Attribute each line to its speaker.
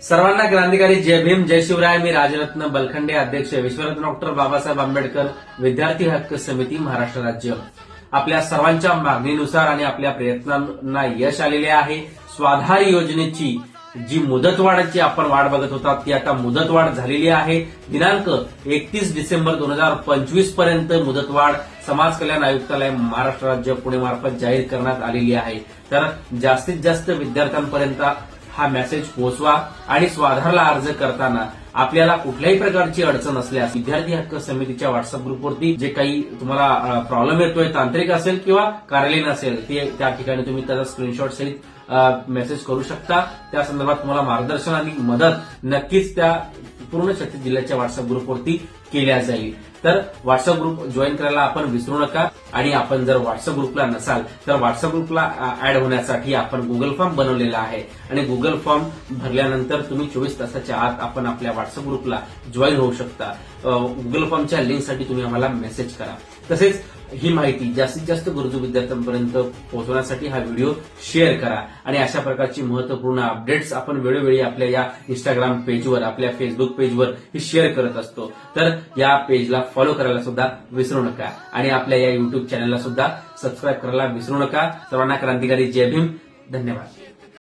Speaker 1: सर्वांना क्रांतिकारी जय भीम जय शिवराय. मी राजरत्न बलखंडे, अध्यक्ष विश्वरत्न डॉक्टर बाबासाहेब आंबेडकर विद्यार्थी हक्क समिती महाराष्ट्र राज्य. आपल्या सर्वांच्या मागणीनुसार आणि आपल्या प्रयत्नांना यश आलेले आहे. स्वाधार योजनेची जी मुदतवाढची आपण वाट बघत होता ती आता मुदतवाढ झालेली आहे. दिनांक 31 डिसेंबर 2025 पर्यंत मुदतवाढ समाज कल्याण आयुक्तालय महाराष्ट्र राज्य पुणे मार्फत जाहीर करण्यात आलेली आहे. तर जास्तीत जास्त विद्यार्थ्यांपर्यंत हा मेसेज पोहोचवा आणि स्वाधारला अर्ज करताना आपल्याला कुठल्याही प्रकारची अडचण असल्यास विद्यार्थी हक्क समितीच्या व्हॉट्सअप ग्रुपवरती जे काही तुम्हाला प्रॉब्लेम येतोय, तांत्रिक असेल किंवा कार्यालयीन असेल, ते त्या ठिकाणी तुम्ही त्याचा स्क्रीनशॉट सहित मेसेज करू शकता. त्या संदर्भात तुम्हाला मार्गदर्शन आणि मदत नक्कीच त्या पूर्ण छत्तीस जिल्ह्याच्या व्हॉट्सअप ग्रुपवरती केल्या जाईल. तर व्हॉट्सअप ग्रुप जॉईन करायला आपण विसरू नका. आणि आपण जर व्हॉट्सअप ग्रुपला नसाल तर व्हॉट्सअप ग्रुपला ऍड होण्यासाठी आपण गुगल फॉर्म बनवलेला आहे आणि गुगल फॉर्म भरल्यानंतर तुम्ही 24 तासाच्या आत आपण आपल्या व्हॉट्सअप ग्रुपला जॉईन होऊ शकता. गुगल फॉर्मच्या लिंकसाठी तुम्ही आम्हाला मेसेज करा. तसेच ही माहिती जास्तीत जास्त गरजू विद्यार्थ्यांपर्यंत पोहोचवण्यासाठी हा व्हिडिओ शेअर करा. आणि अशा प्रकारची महत्वपूर्ण अपडेट्स आपण वेळोवेळी आपल्या या इंस्टाग्राम पेजवर, आपल्या फेसबुक पेजवर ही शेअर करत असतो. तर या पेजला फॉलो करायला सुद्धा विसरू नका आणि आपल्या या युट्यूब चॅनलला सुद्धा सबस्क्राईब करायला विसरू नका. सर्वांना क्रांतिकारी जय भीम. धन्यवाद.